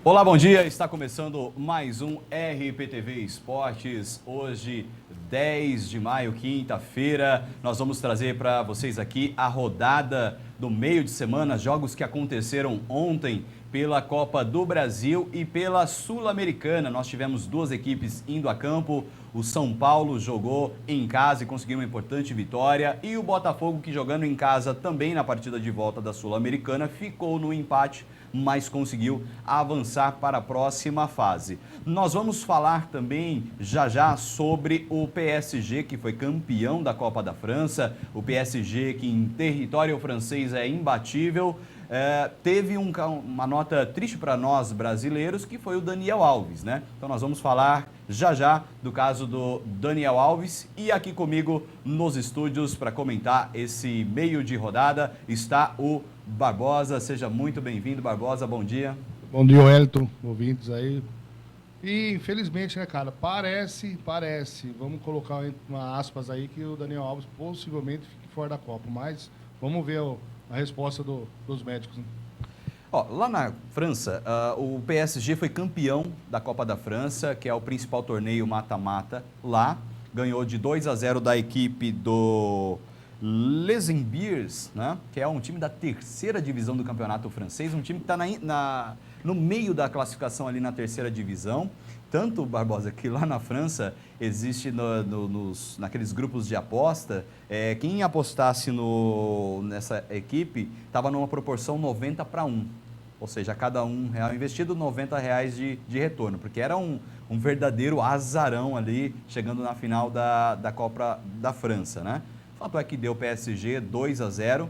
Olá, bom dia. Está começando mais um RPTV Esportes. Hoje, 10 de maio, quinta-feira, nós vamos trazer para vocês aqui a rodada do meio de semana, jogos que aconteceram ontem pela Copa do Brasil e pela Sul-Americana. Nós tivemos duas equipes indo a campo. O São Paulo jogou em casa e conseguiu uma importante vitória. E o Botafogo, que jogando em casa também na partida de volta da Sul-Americana, ficou no empate, mas conseguiu avançar para a próxima fase. Nós vamos falar também já sobre o PSG, que foi campeão da Copa da França. O PSG, que em território francês é imbatível. Teve uma nota triste para nós brasileiros, que foi o Daniel Alves, né? Então nós vamos falar já do caso do Daniel Alves. E aqui comigo nos estúdios para comentar esse meio de rodada está o Barbosa. Seja muito bem-vindo, Barbosa, bom dia. Bom dia, Wellington, ouvintes aí. E infelizmente, né, cara, parece, vamos colocar uma aspas aí, que o Daniel Alves possivelmente fique fora da Copa, mas vamos ver a resposta dos médicos, né? Lá na França, o PSG foi campeão da Copa da França, que é o principal torneio mata-mata lá. Ganhou de 2-0 da equipe do Les Embirs, né? Que é um time da terceira divisão do campeonato francês, um time que está no meio da classificação ali na terceira divisão. Tanto, Barbosa, que lá na França existe naqueles grupos de aposta, quem apostasse nessa equipe estava numa proporção 90-1. Ou seja, a cada R$1 investido, R$90 de retorno, porque era um verdadeiro azarão ali, chegando na final da Copa da França, né? O fato é que deu PSG 2-0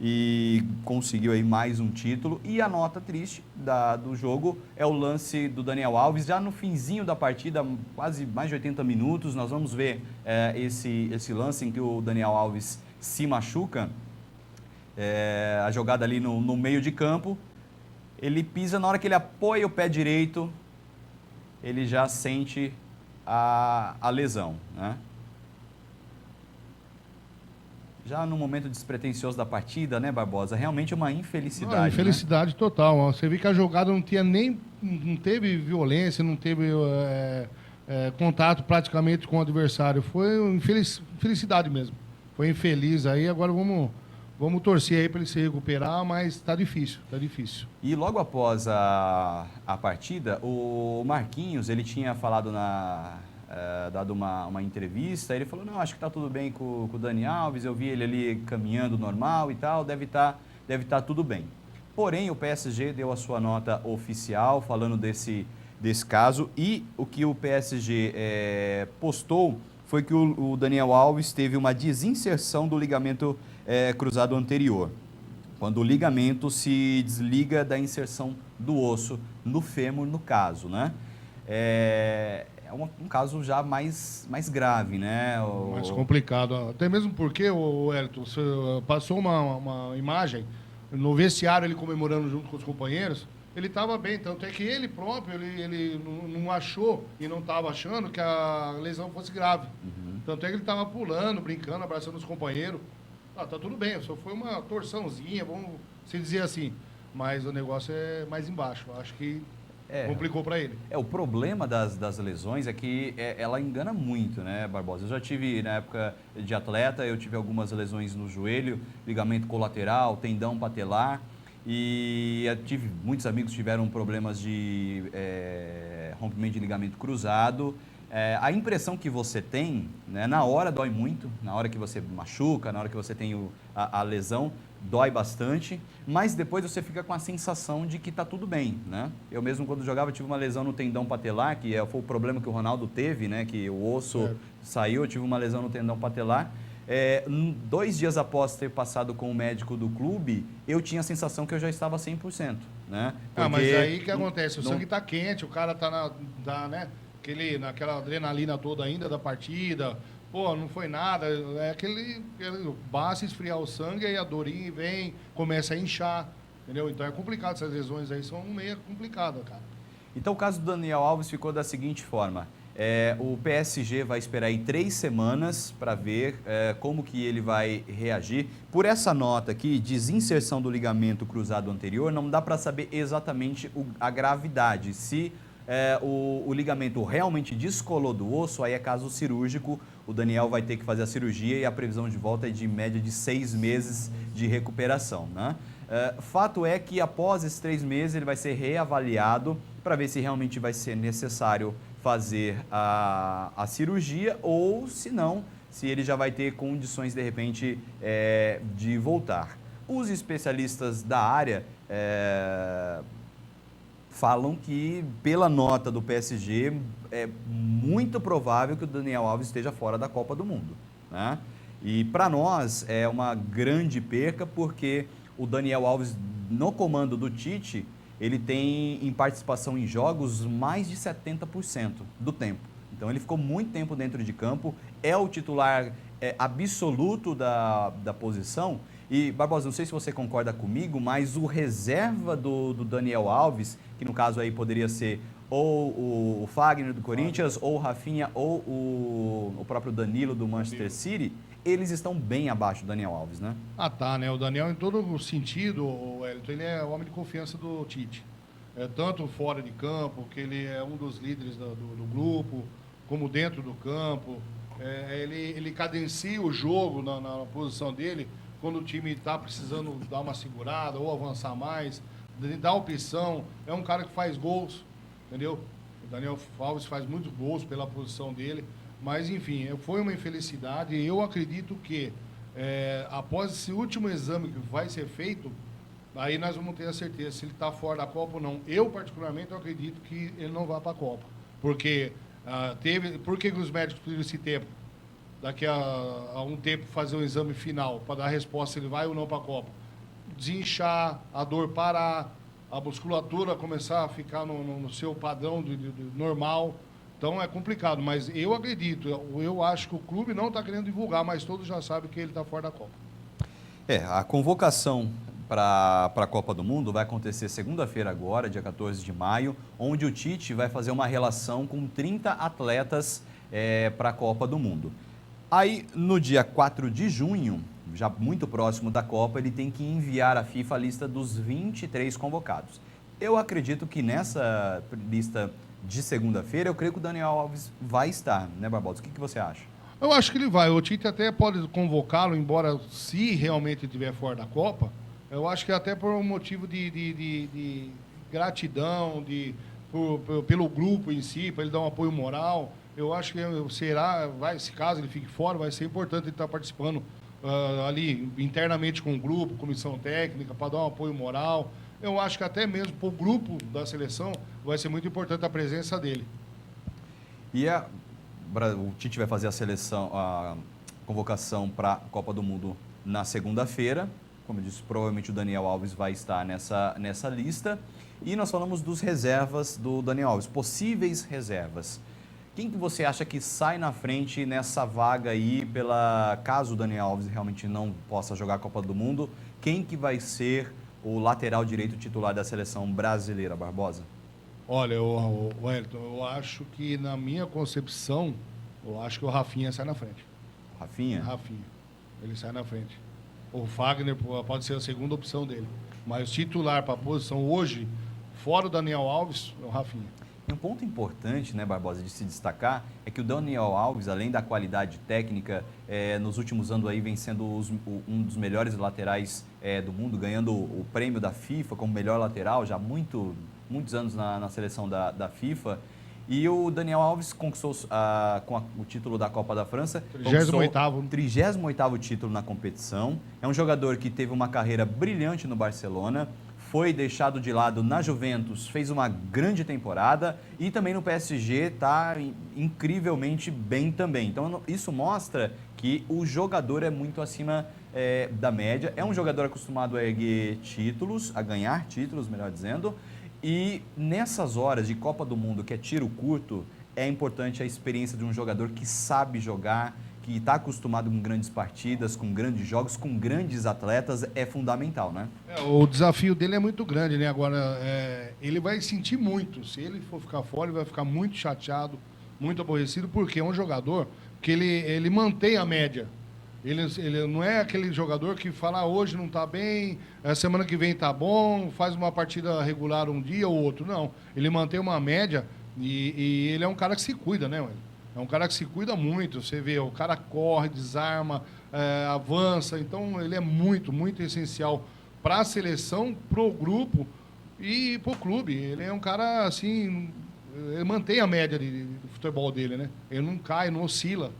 e conseguiu aí mais um título. E a nota triste do jogo é o lance do Daniel Alves, já no finzinho da partida, quase mais de 80 minutos, nós vamos ver esse lance em que o Daniel Alves se machuca, a jogada ali no meio de campo. Ele pisa, na hora que ele apoia o pé direito, ele já sente a lesão, né? Já no momento despretensioso da partida, né, Barbosa? Realmente é uma infelicidade. Uma infelicidade, né? Total. Você vê que a jogada não teve violência, não teve contato praticamente com o adversário. Foi uma infelicidade mesmo. Foi infeliz aí. Agora vamos torcer aí para ele se recuperar, mas tá difícil. E logo após a partida, o Marquinhos, ele tinha falado dado uma entrevista, ele falou, não, acho que tá tudo bem com o Dani Alves, eu vi ele ali caminhando normal e tal, deve tá tudo bem. Porém, o PSG deu a sua nota oficial falando desse caso, e o que o PSG postou foi que o Daniel Alves teve uma desinserção do ligamento cruzado anterior, quando o ligamento se desliga da inserção do osso no fêmur, no caso, né? É um caso já mais grave, né? Mais complicado. Até mesmo porque, Wellington, você passou uma imagem, no vestiário ele comemorando junto com os companheiros, ele estava bem, tanto é que ele próprio, ele não achou e não estava achando que a lesão fosse grave. Uhum. Tanto é que ele estava pulando, brincando, abraçando os companheiros. Tá tudo bem, só foi uma torçãozinha, vamos se dizer assim. Mas o negócio é mais embaixo, acho que complicou para ele. O problema das lesões é que ela engana muito, né, Barbosa? Eu já tive, na época de atleta, eu tive algumas lesões no joelho, ligamento colateral, tendão patelar, e eu tive, muitos amigos tiveram problemas de rompimento de ligamento cruzado. A impressão que você tem, né, na hora dói muito, na hora que você machuca, na hora que você tem a lesão, dói bastante, mas depois você fica com a sensação de que está tudo bem, né? Eu mesmo, quando jogava, tive uma lesão no tendão patelar, que foi o problema que o Ronaldo teve, né? Que o osso saiu, eu tive uma lesão no tendão patelar. 2 dias após ter passado com o médico do clube, eu tinha a sensação que eu já estava 100%, né? Mas aí o que acontece? O sangue está quente, o cara está naquela adrenalina toda ainda da partida. Pô, não foi nada, basta esfriar o sangue, aí a dorinha vem, começa a inchar, entendeu? Então é complicado, essas lesões aí são meio complicadas, cara. Então o caso do Daniel Alves ficou da seguinte forma, O PSG vai esperar aí 3 semanas para ver como que ele vai reagir. Por essa nota aqui, desinserção do ligamento cruzado anterior, não dá para saber exatamente a gravidade. Se o ligamento realmente descolou do osso, aí é caso cirúrgico, o Daniel vai ter que fazer a cirurgia e a previsão de volta é de média de 6 meses de recuperação, né? Fato é que após esses 3 meses ele vai ser reavaliado para ver se realmente vai ser necessário fazer a cirurgia ou se não, se ele já vai ter condições de repente de voltar. Os especialistas da área falam que pela nota do PSG é muito provável que o Daniel Alves esteja fora da Copa do Mundo, né? E para nós é uma grande perca porque o Daniel Alves no comando do Tite, ele tem em participação em jogos mais de 70% do tempo. Então ele ficou muito tempo dentro de campo, é o titular absoluto da posição. E, Barbosa, não sei se você concorda comigo, mas o reserva do Daniel Alves, que no caso aí poderia ser ou o Fagner do Corinthians, ou o Rafinha, ou o próprio Danilo do Manchester City, eles estão bem abaixo do Daniel Alves, né? Tá, né? O Daniel, em todo sentido, o Wellington, ele é o homem de confiança do Tite. Tanto fora de campo, que ele é um dos líderes do grupo, como dentro do campo. Ele cadencia o jogo na posição dele, quando o time está precisando dar uma segurada ou avançar mais, dar opção. É um cara que faz gols, entendeu? O Daniel Alves faz muitos gols pela posição dele. Mas, enfim, foi uma infelicidade. Eu acredito que, após esse último exame que vai ser feito, aí nós vamos ter a certeza se ele está fora da Copa ou não. Eu, particularmente, eu acredito que ele não vai para a Copa. Porque por que os médicos pediram esse tempo? Daqui a um tempo fazer o exame final, para dar a resposta se ele vai ou não para a Copa. Desinchar, a dor parar, a musculatura começar a ficar no seu padrão normal. Então é complicado, mas eu acredito, eu acho que o clube não está querendo divulgar, mas todos já sabem que ele está fora da Copa. A convocação para a Copa do Mundo vai acontecer segunda-feira agora, dia 14 de maio, onde o Tite vai fazer uma relação com 30 atletas para a Copa do Mundo. Aí, no dia 4 de junho, já muito próximo da Copa, ele tem que enviar à FIFA a lista dos 23 convocados. Eu acredito que nessa lista de segunda-feira, eu creio que o Daniel Alves vai estar, né, Barbosa? O que você acha? Eu acho que ele vai. O Tite até pode convocá-lo, embora se realmente estiver fora da Copa, eu acho que até por um motivo de gratidão, pelo grupo em si, para ele dar um apoio moral. Eu acho que se caso ele fique fora, vai ser importante ele estar participando ali internamente com o grupo, comissão técnica, para dar um apoio moral. Eu acho que até mesmo para o grupo da seleção vai ser muito importante a presença dele. E o Tite vai fazer a convocação para a Copa do Mundo na segunda-feira. Como eu disse, provavelmente o Daniel Alves vai estar nessa lista. E nós falamos dos reservas do Daniel Alves, possíveis reservas. Quem que você acha que sai na frente nessa vaga aí, caso o Daniel Alves realmente não possa jogar a Copa do Mundo? Quem que vai ser o lateral direito titular da seleção brasileira, Barbosa? Olha, Wellington, eu acho que, na minha concepção, eu acho que o Rafinha sai na frente. Rafinha? Rafinha. Ele sai na frente. O Fagner pode ser a segunda opção dele. Mas o titular para a posição hoje, fora o Daniel Alves, é o Rafinha. E um ponto importante, né, Barbosa, de se destacar é que o Daniel Alves, além da qualidade técnica, nos últimos anos aí vem sendo um dos melhores laterais do mundo, ganhando o prêmio da FIFA como melhor lateral, já há muitos anos na seleção da FIFA. E o Daniel Alves conquistou com o título da Copa da França, 38º título na competição. É um jogador que teve uma carreira brilhante no Barcelona, foi deixado de lado na Juventus, fez uma grande temporada e também no PSG está incrivelmente bem também. Então isso mostra que o jogador é muito acima da média, é um jogador acostumado a erguer títulos, a ganhar títulos, melhor dizendo, e nessas horas de Copa do Mundo, que é tiro curto, é importante a experiência de um jogador que sabe jogar, que está acostumado com grandes partidas, com grandes jogos, com grandes atletas, é fundamental, né? O desafio dele é muito grande, né? Agora, ele vai sentir muito. Se ele for ficar fora, ele vai ficar muito chateado, muito aborrecido, porque é um jogador que ele mantém a média. Ele não é aquele jogador que fala, hoje não está bem, semana que vem está bom, faz uma partida regular um dia ou outro. Não, ele mantém uma média e ele é um cara que se cuida, né, mano? É um cara que se cuida muito. Você vê, o cara corre, desarma, avança. Então, ele é muito, muito essencial para a seleção, para o grupo e para o clube. Ele é um cara, assim, ele mantém a média de futebol dele, né? Ele não cai, não oscila.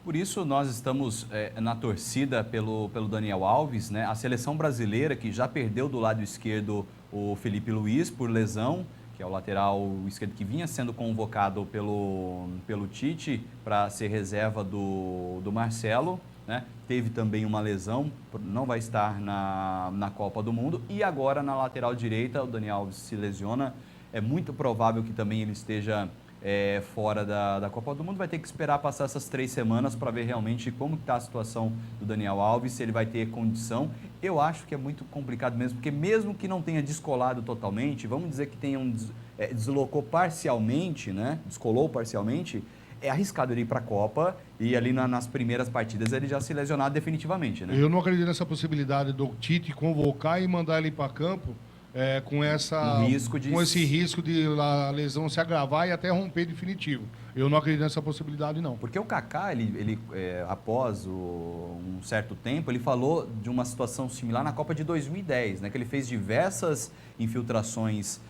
Por isso, nós estamos na torcida pelo Daniel Alves, né? A seleção brasileira, que já perdeu do lado esquerdo o Felipe Luiz por lesão, que é o lateral esquerdo que vinha sendo convocado pelo Tite para ser reserva do Marcelo, né? Teve também uma lesão, não vai estar na Copa do Mundo. E agora, na lateral direita, o Daniel Alves se lesiona. É muito provável que também ele esteja fora da Copa do Mundo. Vai ter que esperar passar essas 3 semanas para ver realmente como está a situação do Daniel Alves, se ele vai ter condição. Eu acho que é muito complicado mesmo, porque mesmo que não tenha descolado totalmente, vamos dizer que deslocou parcialmente, né? Descolou parcialmente, é arriscado ele ir para a Copa e ali nas primeiras partidas ele já se lesionar definitivamente, né? Eu não acredito nessa possibilidade do Tite convocar e mandar ele para campo com esse risco de a lesão se agravar e até romper definitivo. Eu não acredito nessa possibilidade, não. Porque o Kaká, ele após um certo tempo, ele falou de uma situação similar na Copa de 2010, né? Que ele fez diversas infiltrações,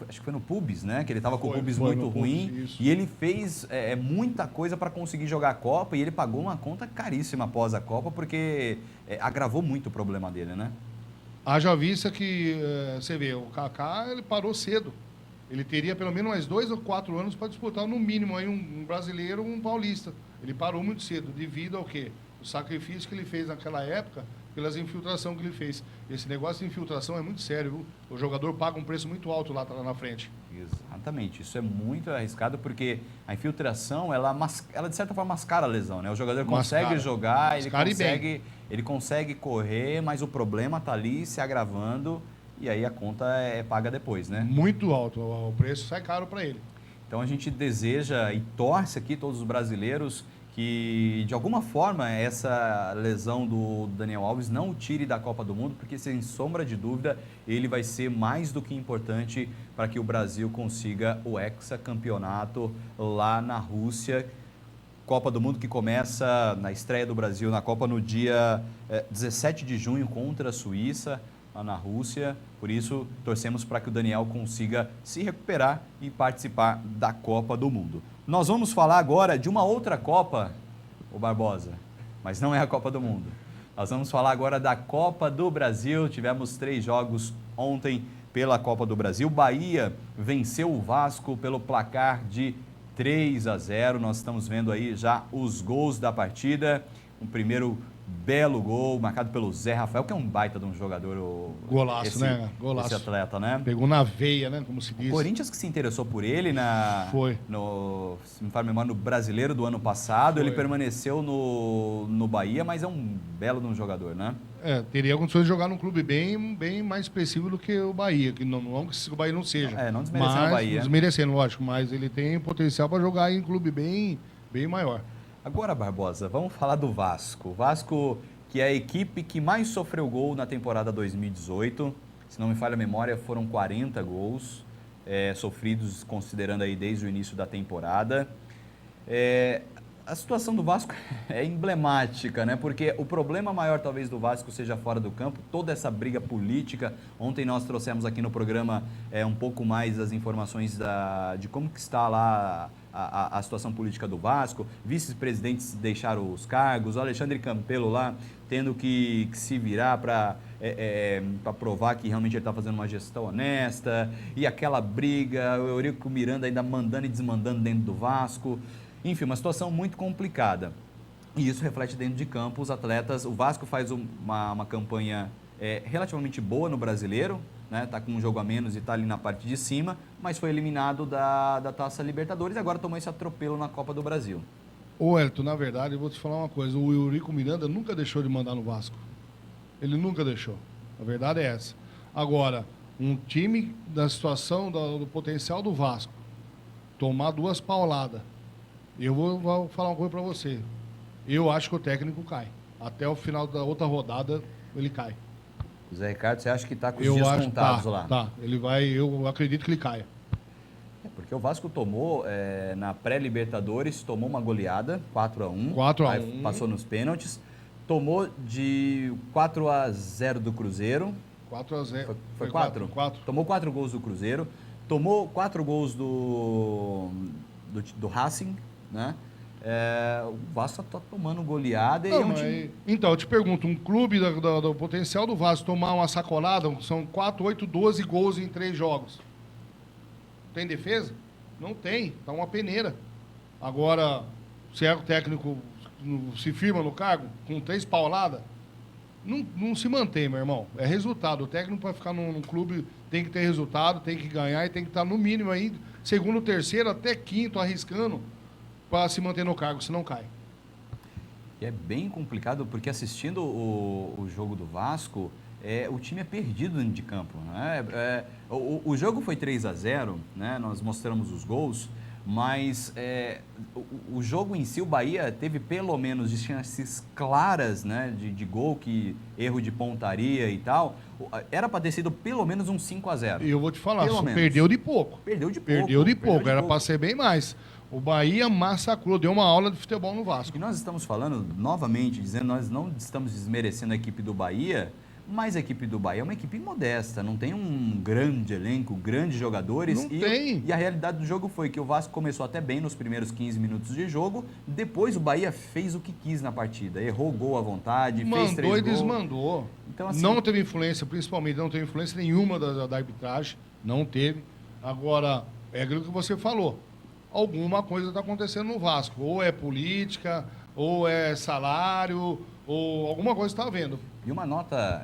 acho que foi no Pubis, né? Que ele estava com o Pubis muito ruim. E ele fez muita coisa para conseguir jogar a Copa e ele pagou uma conta caríssima após a Copa, porque agravou muito o problema dele, né? Haja vista que, você vê, o Kaká ele parou cedo. Ele teria pelo menos mais 2 ou 4 anos para disputar, no mínimo, aí um brasileiro ou um paulista. Ele parou muito cedo, devido ao quê? O sacrifício que ele fez naquela época, pelas infiltrações que ele fez. Esse negócio de infiltração é muito sério, viu? O jogador paga um preço muito alto lá na frente. Exatamente, isso é muito arriscado, porque a infiltração, ela de certa forma mascara a lesão, né? O jogador consegue jogar, ele consegue correr, mas o problema está ali se agravando e aí a conta é paga depois, né? Muito alto, o preço sai caro para ele. Então a gente deseja e torce aqui, todos os brasileiros, que de alguma forma essa lesão do Daniel Alves não o tire da Copa do Mundo, porque sem sombra de dúvida ele vai ser mais do que importante para que o Brasil consiga o hexacampeonato lá na Rússia. Copa do Mundo que começa na estreia do Brasil na Copa no dia 17 de junho contra a Suíça, lá na Rússia. Por isso, torcemos para que o Daniel consiga se recuperar e participar da Copa do Mundo. Nós vamos falar agora de uma outra Copa, o Barbosa, mas não é a Copa do Mundo. Nós vamos falar agora da Copa do Brasil. Tivemos 3 jogos ontem pela Copa do Brasil. Bahia venceu o Vasco pelo placar de 3-0. Nós estamos vendo aí já os gols da partida. O primeiro belo gol, marcado pelo Zé Rafael, que é um baita de um jogador. Golaço, né? Golaço. Esse atleta, né? Pegou na veia, né? Como se diz. O Corinthians que se interessou por ele Foi. se me fala a memória, no Brasileiro do ano passado. Foi. Ele permaneceu no Bahia, mas é um belo de um jogador, né? Teria condições de jogar num clube bem mais expressivo do que o Bahia, que não que o Bahia não seja. Não desmerecendo o Bahia. Desmerecendo, lógico, mas ele tem potencial para jogar em um clube bem maior. Agora, Barbosa, vamos falar do Vasco. O Vasco, que é a equipe que mais sofreu gol na temporada 2018. Se não me falha a memória, foram 40 gols sofridos, considerando aí desde o início da temporada. A situação do Vasco é emblemática, né? Porque o problema maior talvez do Vasco seja fora do campo, toda essa briga política. Ontem nós trouxemos aqui no programa um pouco mais as informações de como que está lá a situação política do Vasco. Vice-presidentes deixaram os cargos, o Alexandre Campelo lá tendo que se virar para provar que realmente ele está fazendo uma gestão honesta, e aquela briga, o Eurico Miranda ainda mandando e desmandando dentro do Vasco. Enfim, uma situação muito complicada. E isso reflete dentro de campo os atletas. O Vasco faz uma campanha relativamente boa no Brasileiro, né? Tá com um jogo a menos e está ali na parte de cima, mas foi eliminado da Taça Libertadores e agora tomou esse atropelo na Copa do Brasil. Ô, Elton, na verdade, eu vou te falar uma coisa. O Eurico Miranda nunca deixou de mandar no Vasco. Ele nunca deixou. A verdade é essa. Agora, um time da situação do potencial do Vasco, tomar 2 pauladas. Eu vou falar uma coisa para você. Eu acho que o técnico cai. Até o final da outra rodada, ele cai. O Zé Ricardo, você acha que está com os Eu dias acho, contados lá? Tá. Ele vai, eu acredito que ele caia. Porque o Vasco tomou, na pré-Libertadores, tomou uma goleada, 4-1. 4-1. Aí passou nos pênaltis. Tomou de 4-0 do Cruzeiro. 4-0. Foi 4? 4. Tomou 4 gols do Cruzeiro. Tomou 4 gols do Racing, né? O Vasco está tomando goleada. Então, eu te pergunto, um clube do potencial do Vasco tomar uma sacolada, são 4, 8, 12 gols em 3 jogos. Tem defesa? Não tem. Tá uma peneira. Agora, se é o técnico se firma no cargo, com 3 pauladas, não se mantém, meu irmão. É resultado. O técnico, para ficar num clube, tem que ter resultado, tem que ganhar e tem que estar no mínimo aí, segundo, terceiro, até quinto, arriscando, para se manter no cargo, senão cai. E é bem complicado, porque assistindo o jogo do Vasco, o time é perdido dentro de campo. Né? O jogo foi 3-0, né? Nós mostramos os gols, mas o jogo em si, o Bahia teve pelo menos de chances claras, né? de gol, erro de pontaria e tal. Era para ter sido pelo menos um 5-0. E eu vou te falar, perdeu de pouco. Perdeu de pouco. Era para ser bem mais. O Bahia massacrou, deu uma aula de futebol no Vasco. E nós estamos falando, novamente, dizendo, nós não estamos desmerecendo a equipe do Bahia, mas a equipe do Bahia é uma equipe modesta, não tem um grande elenco, grandes jogadores. Não tem. E a realidade do jogo foi que o Vasco começou até bem nos primeiros 15 minutos de jogo, depois o Bahia fez o que quis na partida, errou gol à vontade, fez 3 gols. Mandou e desmandou. Então, assim, não teve influência, principalmente não teve influência nenhuma da arbitragem, não teve. Agora, é aquilo que você falou, alguma coisa está acontecendo no Vasco, ou é política, ou é salário, ou alguma coisa está havendo. E uma nota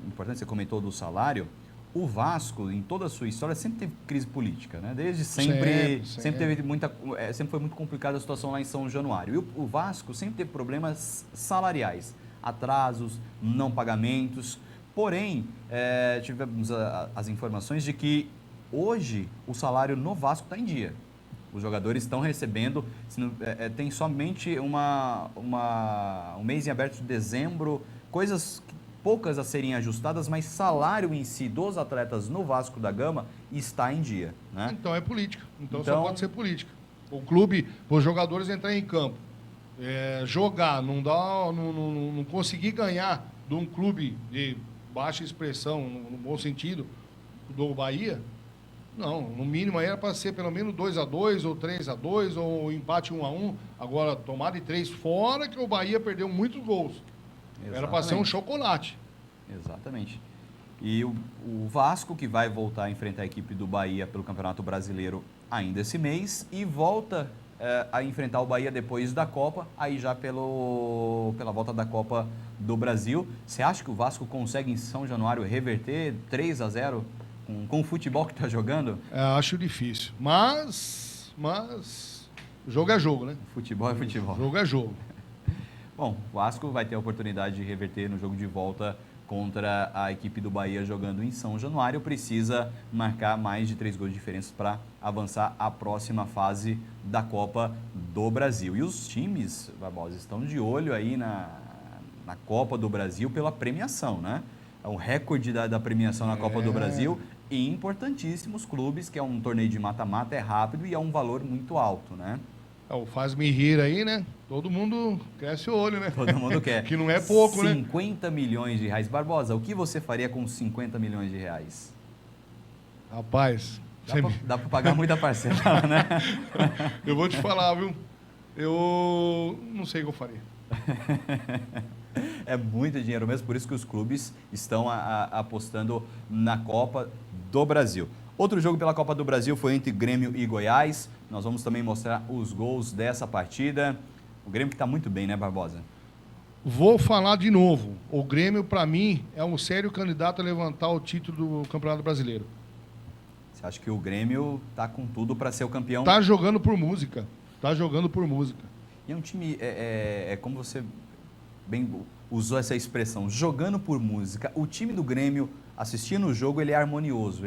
importante, você comentou do salário, o Vasco, em toda a sua história, sempre teve crise política, né? Desde sempre. Sempre foi muito complicada a situação lá em São Januário. E o Vasco sempre teve problemas salariais, atrasos, não pagamentos. Porém, tivemos as informações de que hoje o salário no Vasco está em dia. Os jogadores estão recebendo, tem somente um mês em aberto de dezembro, coisas poucas a serem ajustadas, mas salário em si dos atletas no Vasco da Gama está em dia. Né? Então é política. Então só pode ser política. O clube, os jogadores entrarem em campo, jogar, não conseguir ganhar de um clube de baixa expressão, no bom sentido, do Bahia. Não, no mínimo aí era para ser pelo menos 2-2 ou 3-2 ou empate 1-1. Agora, tomar de 3 fora que o Bahia perdeu muitos gols. Exatamente. Era para ser um chocolate. Exatamente. E o Vasco, que vai voltar a enfrentar a equipe do Bahia pelo Campeonato Brasileiro ainda esse mês e volta a enfrentar o Bahia depois da Copa, aí já pela volta da Copa do Brasil. Você acha que o Vasco consegue em São Januário reverter 3-0? Com o futebol que está jogando? Acho difícil. Mas jogo é jogo, né? Futebol é futebol. Jogo é jogo. Bom, o Vasco vai ter a oportunidade de reverter no jogo de volta contra a equipe do Bahia jogando em São Januário. Precisa marcar mais de 3 gols de diferença para avançar à próxima fase da Copa do Brasil. E os times, Barbosa, estão de olho aí na Copa do Brasil pela premiação, né? É um recorde da premiação na Copa do Brasil e importantíssimos clubes, que é um torneio de mata-mata, é rápido e é um valor muito alto, né? O faz-me rir aí, né? Todo mundo cresce o olho, né? Todo mundo quer. Que não é pouco, 50 milhões de reais. Barbosa, o que você faria com 50 milhões de reais? Rapaz... Dá para pagar muita parcela, né? Eu vou te falar, viu? Eu não sei o que eu faria. É muito dinheiro mesmo, por isso que os clubes estão apostando na Copa do Brasil. Outro jogo pela Copa do Brasil foi entre Grêmio e Goiás. Nós vamos também mostrar os gols dessa partida. O Grêmio que está muito bem, né, Barbosa? Vou falar de novo. O Grêmio, para mim, é um sério candidato a levantar o título do Campeonato Brasileiro. Você acha que o Grêmio está com tudo para ser o campeão? Tá jogando por música. Tá jogando por música. E é um time, como você bem usou essa expressão, jogando por música. O time do Grêmio, assistindo o jogo, ele é harmonioso,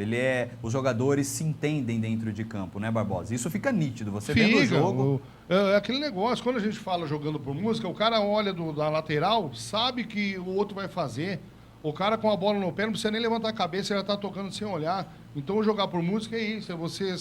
os jogadores se entendem dentro de campo, né, Barbosa? Isso fica nítido, você vendo o jogo... É aquele negócio, quando a gente fala jogando por música, o cara olha da lateral, sabe que o outro vai fazer, o cara com a bola no pé não precisa nem levantar a cabeça, ele já tá tocando sem olhar. Então jogar por música é isso,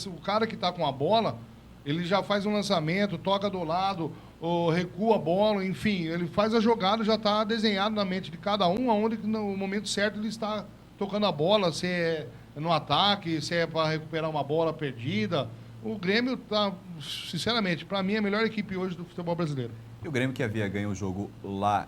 o cara que tá com a bola, ele já faz um lançamento, toca do lado, ou recua a bola, enfim, ele faz a jogada, já está desenhado na mente de cada um, aonde no momento certo ele está tocando a bola, se é no ataque, se é para recuperar uma bola perdida. O Grêmio tá, sinceramente, para mim é a melhor equipe hoje do futebol brasileiro. E o Grêmio que havia ganho o jogo lá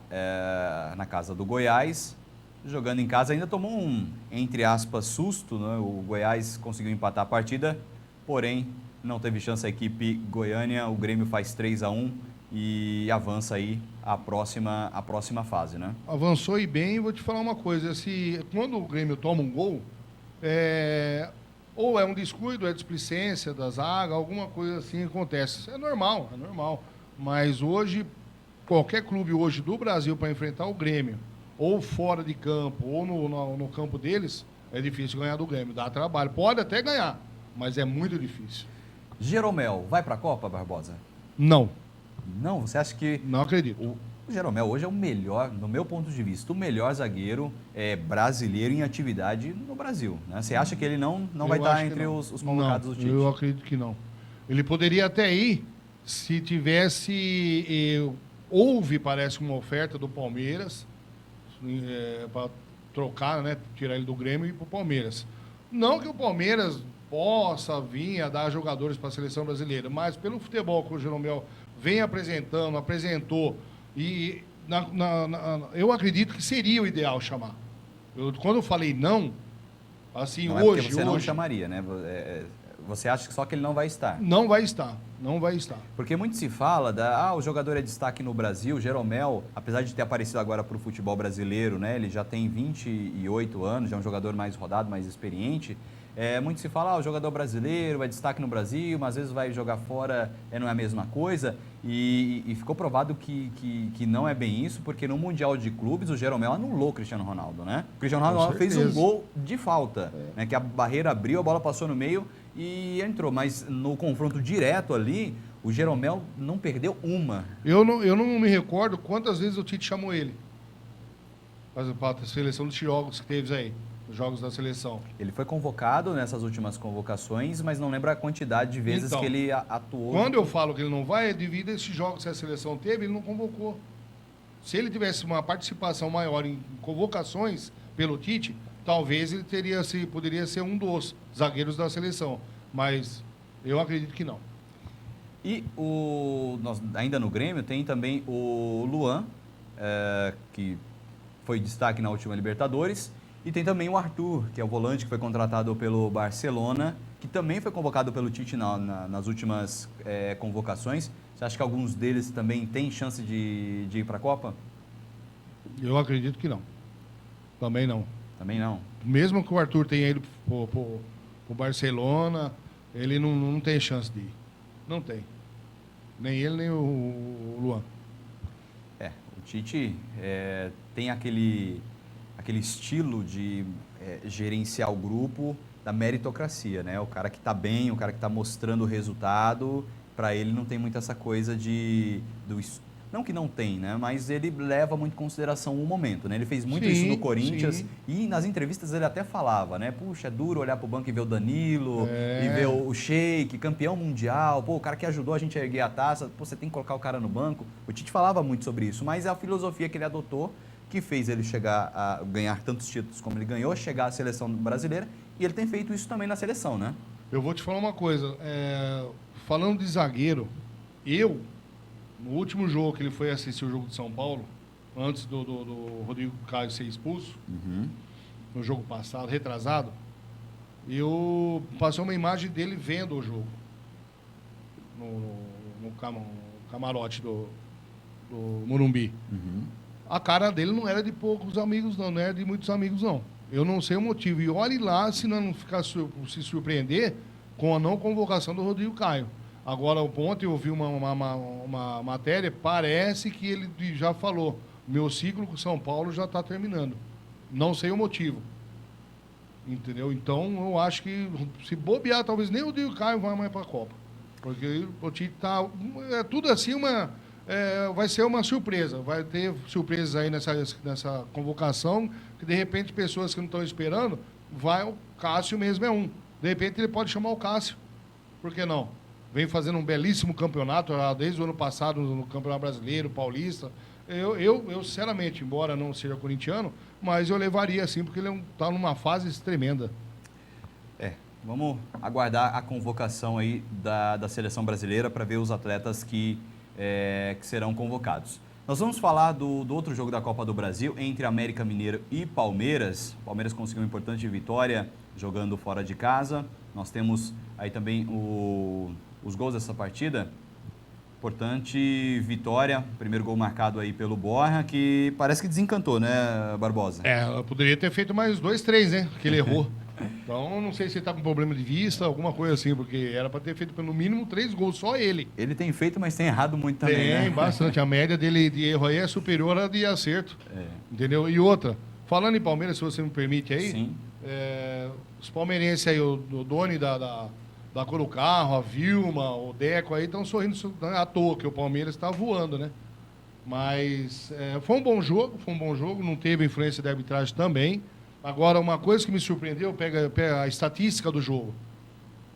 na casa do Goiás, jogando em casa, ainda tomou um, entre aspas, susto, né? O Goiás conseguiu empatar a partida, porém não teve chance a equipe goiânia, o Grêmio faz 3-1 e avança aí a próxima fase, né? Avançou e bem, vou te falar uma coisa, quando o Grêmio toma um gol, ou é um descuido, é displicência da zaga, alguma coisa assim acontece. É normal. Mas hoje, qualquer clube hoje do Brasil para enfrentar o Grêmio, ou fora de campo, ou no campo deles, é difícil ganhar do Grêmio. Dá trabalho. Pode até ganhar, mas é muito difícil. Jeromel, vai para a Copa, Barbosa? Não. Não? Você acha que... Não acredito. O Jeromel hoje é o melhor, no meu ponto de vista, o melhor zagueiro brasileiro em atividade no Brasil, né? Você acha que ele não vai estar entre os convocados do Tite? Eu acredito que não. Ele poderia até ir se tivesse... houve, parece, uma oferta do Palmeiras para trocar, né? Tirar ele do Grêmio e ir para o Palmeiras. Não que o Palmeiras possa vir a dar jogadores para a seleção brasileira, mas pelo futebol que o Jeromel vem apresentou, e eu acredito que seria o ideal chamar. Quando eu falei não, assim, não hoje... você não chamaria, né? Você acha que só que ele não vai estar? Não vai estar. Porque muito se fala o jogador é destaque no Brasil, Jeromel, apesar de ter aparecido agora para o futebol brasileiro, né? Ele já tem 28 anos, já é um jogador mais rodado, mais experiente. Muito se fala, o jogador brasileiro é destaque no Brasil, mas às vezes vai jogar fora, não é a mesma coisa. E ficou provado que não é bem isso, porque no Mundial de Clubes o Jeromel anulou o Cristiano Ronaldo, né? O Cristiano Ronaldo fez um gol de falta, né? Que a barreira abriu, a bola passou no meio e entrou. Mas no confronto direto ali, o Jeromel não perdeu uma. Eu não me recordo quantas vezes o Tite chamou ele para a seleção dos jogos que teve aí. Os jogos da seleção. Ele foi convocado nessas últimas convocações, mas não lembra a quantidade de vezes que ele atuou. Quando eu falo que ele não vai, é devido a esses jogos que a seleção teve, ele não convocou. Se ele tivesse uma participação maior em convocações pelo Tite, talvez ele poderia ser um dos zagueiros da seleção. Mas eu acredito que não. E ainda no Grêmio tem também o Luan, que foi destaque na última Libertadores. E tem também o Arthur, que é o volante que foi contratado pelo Barcelona, que também foi convocado pelo Tite nas últimas convocações. Você acha que alguns deles também têm chance de ir para a Copa? Eu acredito que não. Também não. Também não? Mesmo que o Arthur tenha ido para o Barcelona, ele não tem chance de ir. Não tem. Nem ele, nem o Luan. O Tite tem aquele estilo de gerenciar o grupo da meritocracia, né? O cara que está bem, o cara que está mostrando o resultado, para ele não tem muito essa coisa não que não tem, né? Mas ele leva muito em consideração o momento, né? Ele fez muito isso no Corinthians e nas entrevistas ele até falava, né? Puxa, é duro olhar pro banco e ver o Danilo, e ver o Sheik, campeão mundial, o cara que ajudou a gente a erguer a taça, você tem que colocar o cara no banco. O Tite falava muito sobre isso, mas é a filosofia que ele adotou que fez ele chegar a ganhar tantos títulos como ele ganhou, chegar à seleção brasileira, e ele tem feito isso também na seleção, né? Eu vou te falar uma coisa, falando de zagueiro, no último jogo que ele foi assistir o jogo de São Paulo, antes do Rodrigo Caio ser expulso, no jogo passado, retrasado, eu passei uma imagem dele vendo o jogo, no camarote do Morumbi. A cara dele não era de poucos amigos, não era de muitos amigos, não. Eu não sei o motivo. E olhe lá se não ficar se surpreender com a não convocação do Rodrigo Caio. Agora, ontem eu vi uma matéria, parece que ele já falou, meu ciclo com São Paulo já está terminando. Não sei o motivo. entendeu? Então, eu acho que se bobear, talvez nem o Rodrigo Caio vá mais para a Copa. Porque o Tite tá... É tudo assim, vai ser uma surpresa. Vai ter surpresas aí nessa convocação, que de repente pessoas que não estão esperando, o Cássio mesmo é um. De repente ele pode chamar o Cássio. Por que não? Vem fazendo um belíssimo campeonato, desde o ano passado no Campeonato Brasileiro, Paulista. Eu sinceramente, embora não seja corintiano, mas eu levaria assim, porque ele está numa fase tremenda. Vamos aguardar a convocação aí da seleção brasileira para ver os atletas que serão convocados. Nós vamos falar do outro jogo da Copa do Brasil entre América Mineiro e Palmeiras. O Palmeiras conseguiu uma importante vitória jogando fora de casa. Nós temos aí também os gols dessa partida. Importante vitória, primeiro gol marcado aí pelo Borja, que parece que desencantou, né, Barbosa? Eu poderia ter feito mais 2, 3, né, que ele errou. Então, não sei se ele está com problema de vista, alguma coisa assim, porque era para ter feito pelo mínimo 3 gols, só ele. Ele tem feito, mas tem errado muito também, né? Tem bastante, a média dele de erro aí é superior à de acerto, entendeu? E outra, falando em Palmeiras, se você me permite aí, sim. Os palmeirenses aí, o Doni da Cor do Carro, a Vilma, o Deco aí estão sorrindo à toa, que o Palmeiras está voando, né? Mas foi um bom jogo, não teve influência da arbitragem também. Agora, uma coisa que me surpreendeu, pega a estatística do jogo.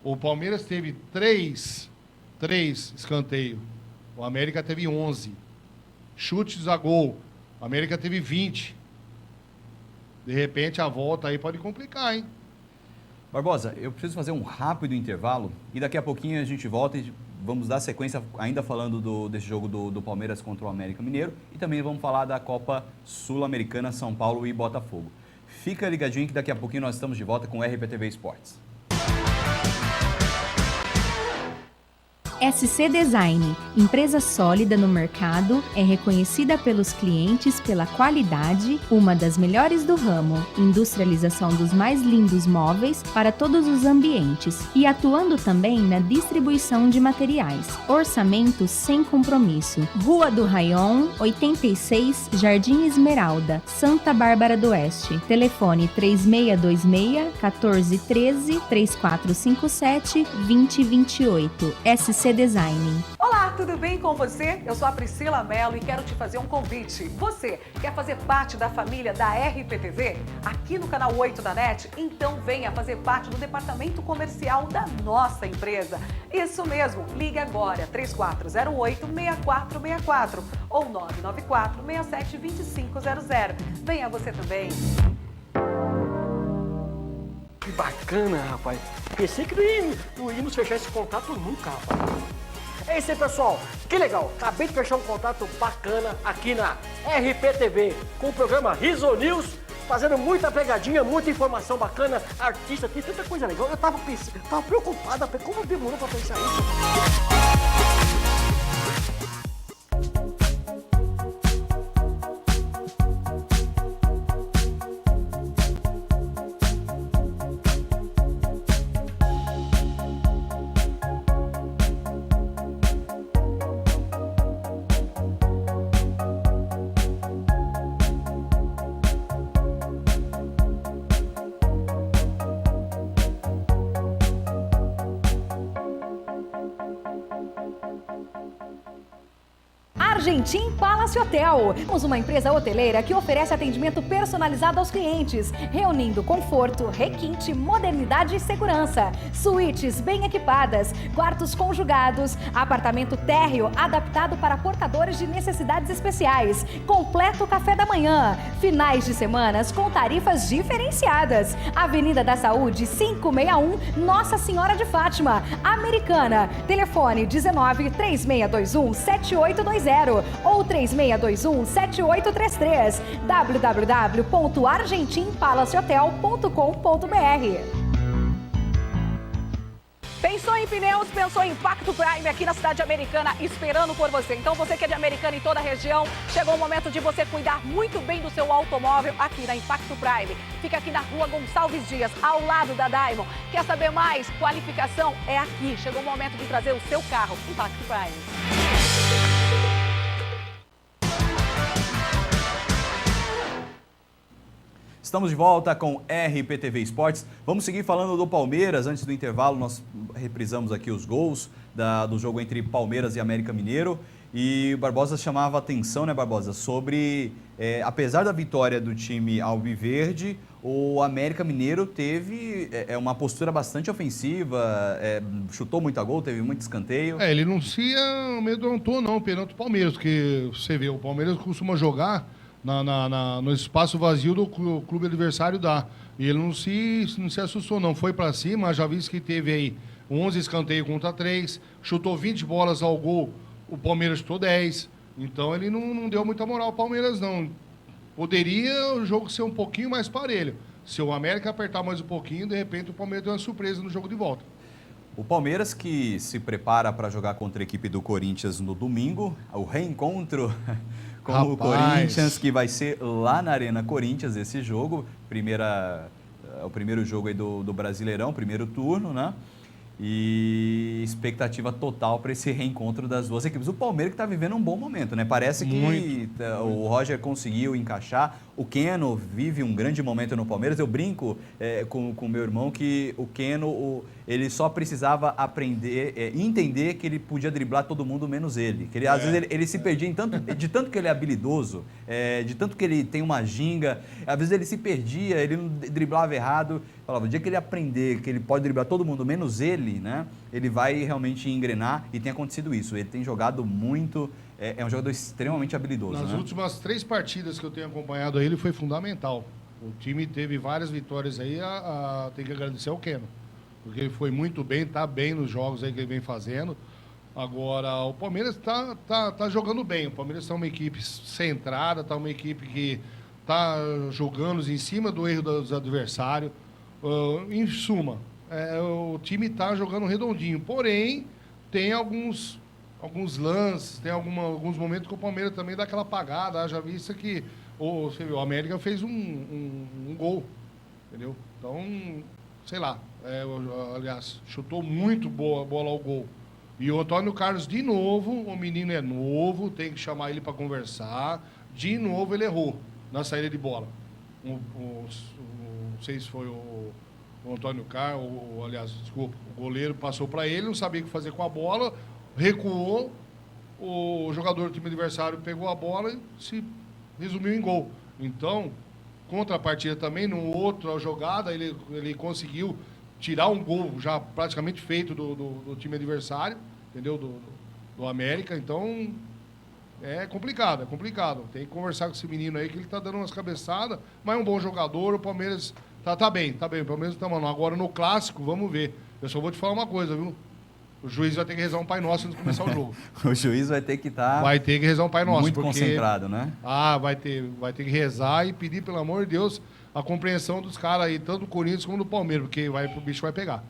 O Palmeiras teve 3 escanteios, o América teve 11. Chutes a gol, o América teve 20. De repente, a volta aí pode complicar, hein? Barbosa, eu preciso fazer um rápido intervalo e daqui a pouquinho a gente volta e vamos dar sequência ainda falando desse jogo do Palmeiras contra o América Mineiro e também vamos falar da Copa Sul-Americana, São Paulo e Botafogo. Fica ligadinho que daqui a pouquinho nós estamos de volta com o RPTV Esportes. SC Design, empresa sólida no mercado, é reconhecida pelos clientes pela qualidade, uma das melhores do ramo, industrialização dos mais lindos móveis para todos os ambientes e atuando também na distribuição de materiais. Orçamento sem compromisso. Rua do Raion, 86, Jardim Esmeralda, Santa Bárbara do Oeste. Telefone 3626-1413, 3457-2028. SC Design. Olá, tudo bem com você? Eu sou a Priscila Mello e quero te fazer um convite. Você quer fazer parte da família da RPTV? Aqui no canal 8 da NET? Então venha fazer parte do departamento comercial da nossa empresa. Isso mesmo, ligue agora, 3408-6464 ou 994-67-2500. Venha você também. Que bacana, rapaz. Pensei que não íamos fechar esse contato nunca, rapaz. É isso aí, pessoal. Que legal. Acabei de fechar um contato bacana aqui na RPTV com o programa Riso News, fazendo muita pegadinha, muita informação bacana, artista, tem tanta coisa legal. Eu tava preocupada, como demorou pra pensar isso? Argentim Palace Hotel. Somos uma empresa hoteleira que oferece atendimento personalizado aos clientes, reunindo conforto, requinte, modernidade e segurança. Suítes bem equipadas, quartos conjugados, apartamento térreo adaptado para portadores de necessidades especiais, completo café da manhã, finais de semanas com tarifas diferenciadas. Avenida da Saúde 561, Nossa Senhora de Fátima, Americana. Telefone 19-3621-7820 ou 3621-7833. www.argentimpalacehotel.com.br. Pensou em pneus, pensou em Impacto Prime aqui na cidade americana, esperando por você. Então você que é de Americana em toda a região, chegou o momento de você cuidar muito bem do seu automóvel aqui na Impacto Prime. Fica aqui na rua Gonçalves Dias, ao lado da Diamond. Quer saber mais? Qualificação é aqui. Chegou o momento de trazer o seu carro. Impacto Prime. Estamos de volta com RPTV Esportes. Vamos seguir falando do Palmeiras. Antes do intervalo, nós reprisamos aqui os gols do jogo entre Palmeiras e América Mineiro. E o Barbosa chamava a atenção, né, Barbosa, sobre, apesar da vitória do time alviverde, o América Mineiro teve uma postura bastante ofensiva, chutou muito a gol, teve muito escanteio. Ele não se amedrontou não perante o Palmeiras, porque você vê, o Palmeiras costuma jogar no espaço vazio do clube adversário dá. E ele não se assustou não, foi para cima, já visto que teve aí 11 escanteios contra 3, chutou 20 bolas ao gol, o Palmeiras chutou 10, então ele não deu muita moral ao Palmeiras não. Poderia o jogo ser um pouquinho mais parelho. Se o América apertar mais um pouquinho, de repente o Palmeiras deu uma surpresa no jogo de volta. O Palmeiras que se prepara para jogar contra a equipe do Corinthians no domingo, o reencontro com o Corinthians, que vai ser lá na Arena Corinthians esse jogo, o primeiro jogo aí do Brasileirão, primeiro turno, né? E expectativa total para esse reencontro das duas equipes. O Palmeiras que está vivendo um bom momento, né? Parece que o Roger conseguiu encaixar. O Keno vive um grande momento no Palmeiras. Eu brinco com meu irmão que o Keno ele só precisava aprender, entender que ele podia driblar todo mundo menos ele. Que às vezes ele se perdia de tanto que ele é habilidoso, de tanto que ele tem uma ginga. Às vezes ele se perdia, ele não driblava errado. Falava, o dia que ele aprender que ele pode driblar todo mundo menos ele, né? Ele vai realmente engrenar e tem acontecido isso. Ele tem jogado muito, é um jogador extremamente habilidoso. Nas últimas 3 partidas que eu tenho acompanhado ele, foi fundamental. O time teve várias vitórias aí, tem que agradecer ao Keno. Porque ele foi muito bem, está bem nos jogos aí que ele vem fazendo. Agora, o Palmeiras tá jogando bem. O Palmeiras está uma equipe centrada, está uma equipe que está jogando em cima do erro dos adversários. Em suma, o time está jogando redondinho, porém tem alguns lances, tem alguns momentos que o Palmeiras também dá aquela apagada, já vista que o América fez um gol, entendeu? Então, sei lá, aliás, chutou muito boa bola ao gol. E o Antônio Carlos, de novo, o menino é novo, tem que chamar ele para conversar, de novo ele errou na saída de bola. Não sei se foi o Antônio Carlos, aliás, desculpa, o goleiro passou para ele, não sabia o que fazer com a bola, recuou, o jogador do time adversário pegou a bola e se resumiu em gol. Então, contrapartida também, numa outra jogada, ele conseguiu tirar um gol já praticamente feito do time adversário, entendeu? Do América, então é complicado. Tem que conversar com esse menino aí, que ele tá dando umas cabeçadas, mas é um bom jogador, o Palmeiras tá bem, o Palmeiras tá mal. Agora no Clássico, vamos ver. Eu só vou te falar uma coisa, viu? O juiz vai ter que rezar um Pai Nosso antes de começar o jogo. O juiz vai ter que estar... Vai ter que rezar um Pai Nosso. Muito concentrado, né? Vai ter que rezar e pedir, pelo amor de Deus, a compreensão dos caras aí, tanto do Corinthians como do Palmeiras, porque o bicho vai pegar.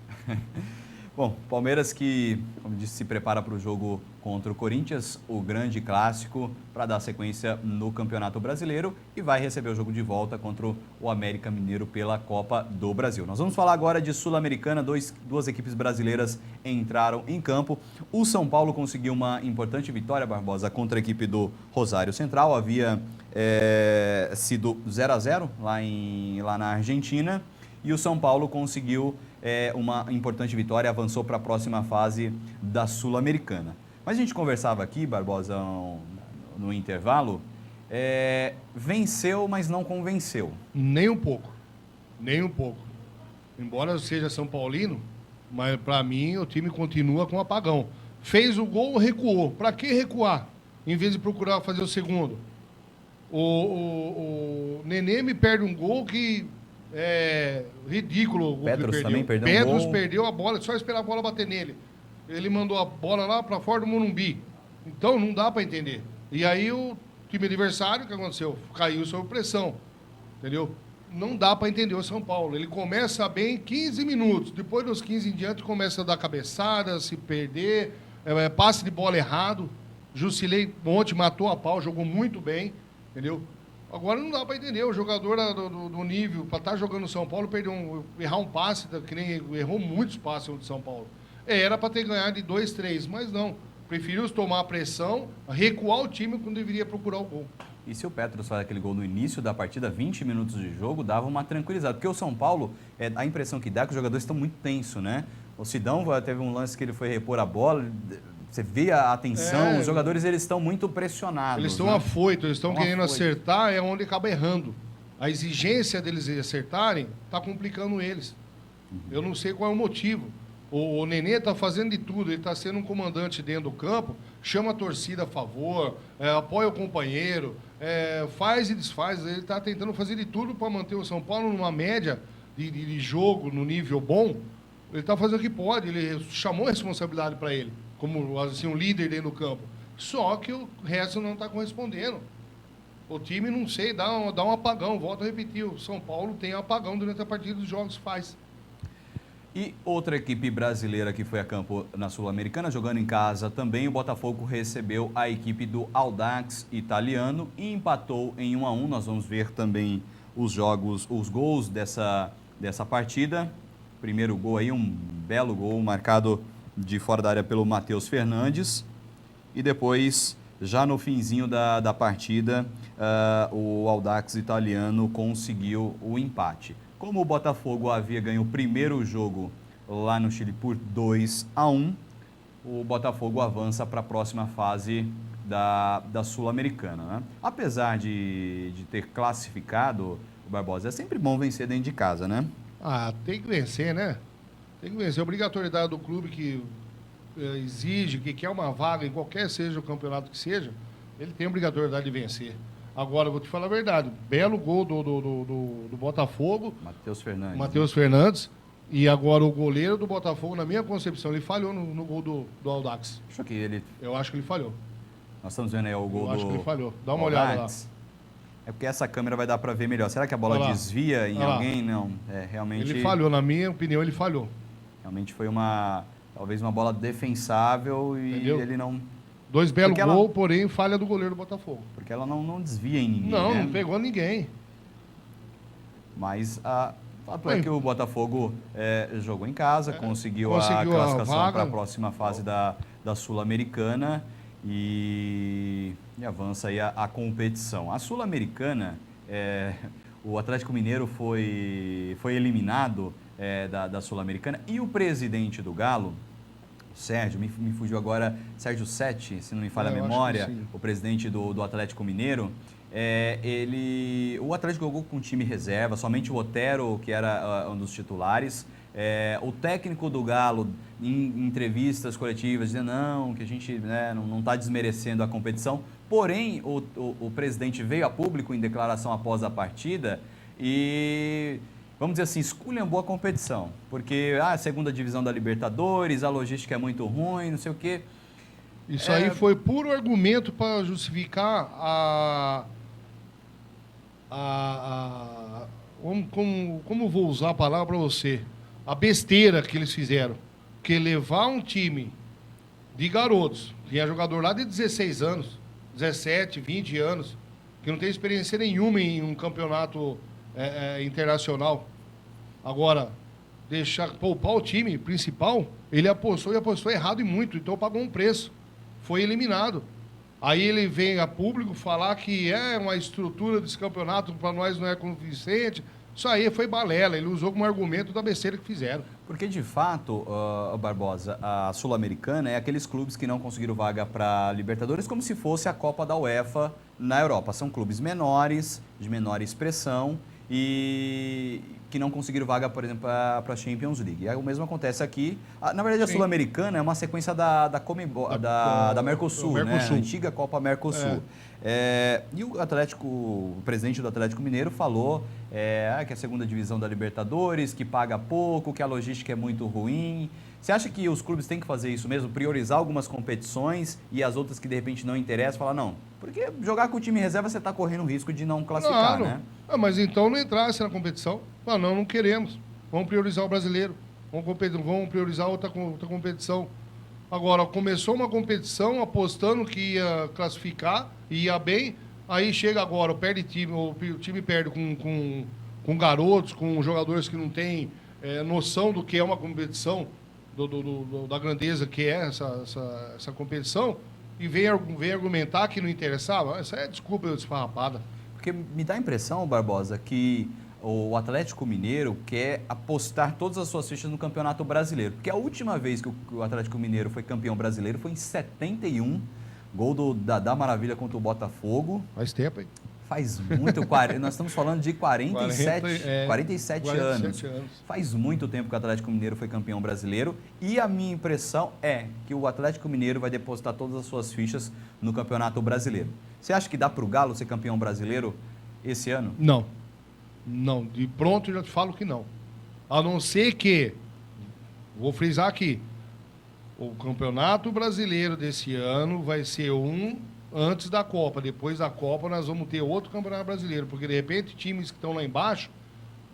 Bom, Palmeiras que, como disse, se prepara para o jogo contra o Corinthians, o grande clássico, para dar sequência no Campeonato Brasileiro e vai receber o jogo de volta contra o América Mineiro pela Copa do Brasil. Nós vamos falar agora de Sul-Americana, duas equipes brasileiras entraram em campo. O São Paulo conseguiu uma importante vitória, Barbosa, contra a equipe do Rosário Central. Havia sido 0-0 lá na Argentina e o São Paulo conseguiu uma importante vitória, avançou para a próxima fase da Sul-Americana. Mas a gente conversava aqui, Barbosa, no intervalo, venceu, mas não convenceu. Nem um pouco. Embora eu seja São Paulino, mas para mim o time continua com apagão. Fez o gol, recuou. Para que recuar? Em vez de procurar fazer o segundo. O Nenê me perde um gol que é ridículo. Pedros também perdeu um Pedros gol. Perdeu a bola, só esperar a bola bater nele. Ele mandou a bola lá para fora do Morumbi. Então não dá para entender. E aí o time adversário, o que aconteceu? Caiu sob pressão. Entendeu? Não dá para entender o São Paulo. Ele começa bem 15 minutos. Depois dos 15 em diante começa a dar cabeçada, se perder, passe de bola errado. Jusilei ontem matou a pau, jogou muito bem. Entendeu? Agora não dá para entender, o jogador do nível, para estar jogando no São Paulo, errar um passe, que nem errou muitos passes no São Paulo. Era para ter ganhado de 2-3, mas não. Preferiu tomar a pressão, recuar o time quando deveria procurar o gol. E se o Petros faz aquele gol no início da partida, 20 minutos de jogo, dava uma tranquilizada. Porque o São Paulo, a impressão que dá é que os jogadores estão muito tensos, né? O Sidão teve um lance que ele foi repor a bola, você vê a atenção, os jogadores eles estão muito pressionados. Eles estão né? afoitos, eles estão querendo acertar, é onde acaba errando. A exigência deles acertarem está complicando eles. Eu não sei qual é o motivo. O Nenê está fazendo de tudo, ele está sendo um comandante dentro do campo, chama a torcida a favor, apoia o companheiro, faz e desfaz. Ele está tentando fazer de tudo para manter o São Paulo numa média de jogo, no nível bom. Ele está fazendo o que pode, ele chamou a responsabilidade para ele, como assim, um líder dentro do campo. Só que o resto não está correspondendo. O time, não sei, dá um apagão. Volto a repetir, o São Paulo tem apagão durante a partida dos jogos, faz. E outra equipe brasileira que foi a campo na Sul-Americana, jogando em casa também, o Botafogo recebeu a equipe do Audax italiano e empatou em 1-1. Nós vamos ver também os gols dessa partida. Primeiro gol aí, um belo gol marcado de fora da área pelo Matheus Fernandes. E depois, já no finzinho da partida, o Audax italiano conseguiu o empate. Como o Botafogo havia ganho o primeiro jogo lá no Chile por 2-1, o Botafogo avança para a próxima fase da Sul-Americana. Né? Apesar de ter classificado, o Barbosa, é sempre bom vencer dentro de casa, né? Ah, tem que vencer, né? Tem que vencer. A obrigatoriedade do clube que exige, que quer uma vaga em qualquer seja o campeonato que seja, ele tem a obrigatoriedade de vencer. Agora, eu vou te falar a verdade, belo gol do Botafogo. Matheus Fernandes. E agora o goleiro do Botafogo, na minha concepção, ele falhou no gol do Audax. Eu acho que ele falhou. Nós estamos vendo aí o gol do... Eu acho que ele falhou. Dá uma olhada lá. É porque essa câmera vai dar para ver melhor. Será que a bola desvia em alguém? Não, realmente... Ele falhou, na minha opinião, ele falhou. Realmente foi talvez uma bola defensável e entendeu? Ele não... 2 belos gols, porém falha do goleiro do Botafogo. Porque ela não desvia em ninguém, Não, né? não pegou ninguém. Mas o fato é que o Botafogo jogou em casa, conseguiu a classificação para a próxima fase da Sul-Americana e avança aí a competição. A Sul-Americana, o Atlético Mineiro foi eliminado da Sul-Americana e o presidente do Galo, Sérgio, me fugiu agora, Sérgio Sete, se não me falha a memória, o presidente do Atlético Mineiro, o Atlético jogou com um time reserva, somente o Otero, que era um dos titulares. O técnico do Galo, em entrevistas coletivas, dizendo que a gente não está desmerecendo a competição. Porém, o presidente veio a público em declaração após a partida e... vamos dizer assim, esculhambou a competição, porque a segunda divisão da Libertadores, a logística é muito ruim, não sei o quê. Isso aí foi puro argumento para justificar como vou usar a palavra para você? A besteira que eles fizeram. Que levar um time de garotos, tinha jogador lá de 16 anos, 17, 20 anos, que não tem experiência nenhuma em um campeonato internacional. Agora, poupar o time principal, ele apostou errado e muito, então pagou um preço. Foi eliminado. Aí ele vem a público falar que uma estrutura desse campeonato para nós não é convincente. Isso aí foi balela, ele usou como argumento da besteira que fizeram. Porque, de fato, Barbosa, a Sul-Americana é aqueles clubes que não conseguiram vaga para Libertadores como se fosse a Copa da UEFA na Europa. São clubes menores, de menor expressão e que não conseguiram vaga, por exemplo, para a Champions League. E o mesmo acontece aqui. Na verdade, a Sul-Americana é uma sequência da Mercosul, né? A antiga Copa Mercosul. E o presidente do Atlético Mineiro falou que a segunda divisão da Libertadores, que paga pouco, que a logística é muito ruim. Você acha que os clubes têm que fazer isso mesmo, priorizar algumas competições e as outras que de repente não interessam, falar não? Porque jogar com o time reserva você está correndo o risco de não classificar, né? Mas então não entrasse na competição. Não queremos. Vamos priorizar o brasileiro. Vamos priorizar outra competição. Agora, começou uma competição apostando que ia classificar, ia bem, aí chega agora, perde time, o time perde com garotos, com jogadores que não têm noção do que é uma competição, da grandeza que é essa competição, e vem argumentar que não interessava, essa é desculpa desfarrapada. Porque me dá a impressão, Barbosa, que o Atlético Mineiro quer apostar todas as suas fichas no Campeonato Brasileiro. Porque a última vez que o Atlético Mineiro foi campeão brasileiro foi em 71, gol do Dadá Maravilha contra o Botafogo. Faz tempo, hein? Faz muito, nós estamos falando de 47 anos. Faz muito tempo que o Atlético Mineiro foi campeão brasileiro e a minha impressão é que o Atlético Mineiro vai depositar todas as suas fichas no Campeonato Brasileiro. Você acha que dá para o Galo ser campeão brasileiro esse ano? Não. Não, de pronto eu já te falo que não. A não ser que, vou frisar aqui, o Campeonato Brasileiro desse ano vai ser antes da Copa. Depois da Copa nós vamos ter outro Campeonato Brasileiro, porque de repente times que estão lá embaixo,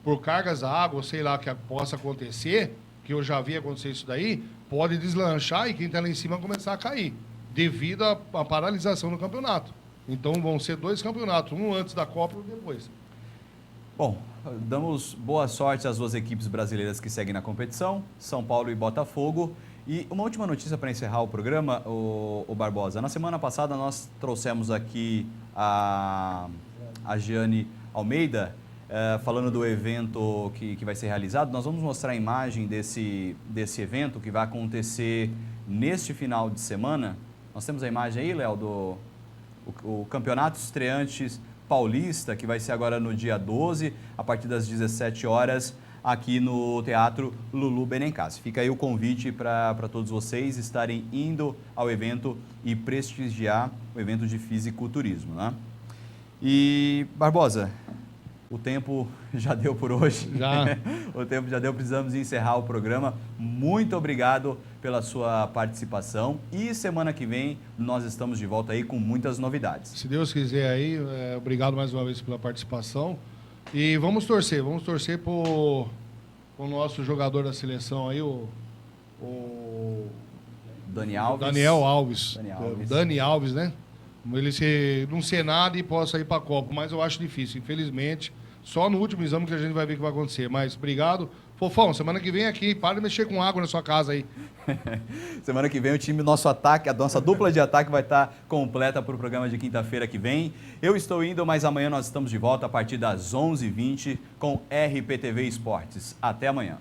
por cargas d'água, sei lá, que possa acontecer, que eu já vi acontecer isso daí, pode deslanchar e quem está lá em cima começar a cair, devido à paralisação do campeonato. Então vão ser 2 campeonatos, um antes da Copa e outro depois. Bom, damos boa sorte às 2 equipes brasileiras que seguem na competição, São Paulo e Botafogo. E uma última notícia para encerrar o programa, o Barbosa. Na semana passada nós trouxemos aqui a Giane Almeida, falando do evento que vai ser realizado. Nós vamos mostrar a imagem desse evento que vai acontecer neste final de semana. Nós temos a imagem aí, Léo, do Campeonato Estreantes Paulista, que vai ser agora no dia 12, a partir das 17 horas, aqui no Teatro Lulu Benincassi. Fica aí o convite para todos vocês estarem indo ao evento e prestigiar o evento de fisiculturismo, né? E, Barbosa, o tempo já deu por hoje. Já. O tempo já deu, precisamos encerrar o programa. Muito obrigado pela sua participação e semana que vem nós estamos de volta aí com muitas novidades. Se Deus quiser aí, obrigado mais uma vez pela participação e vamos torcer pro nosso jogador da seleção aí, o Daniel Alves. Dani Alves, né? Ele não ser nada e possa ir para a Copa, mas eu acho difícil, infelizmente. Só no último exame que a gente vai ver o que vai acontecer. Mas obrigado. Fofão, semana que vem aqui, para de mexer com água na sua casa aí. Semana que vem o time, nosso ataque, a nossa dupla de ataque vai estar completa para o programa de quinta-feira que vem. Eu estou indo, mas amanhã nós estamos de volta a partir das 11h20 com RPTV Esportes. Até amanhã.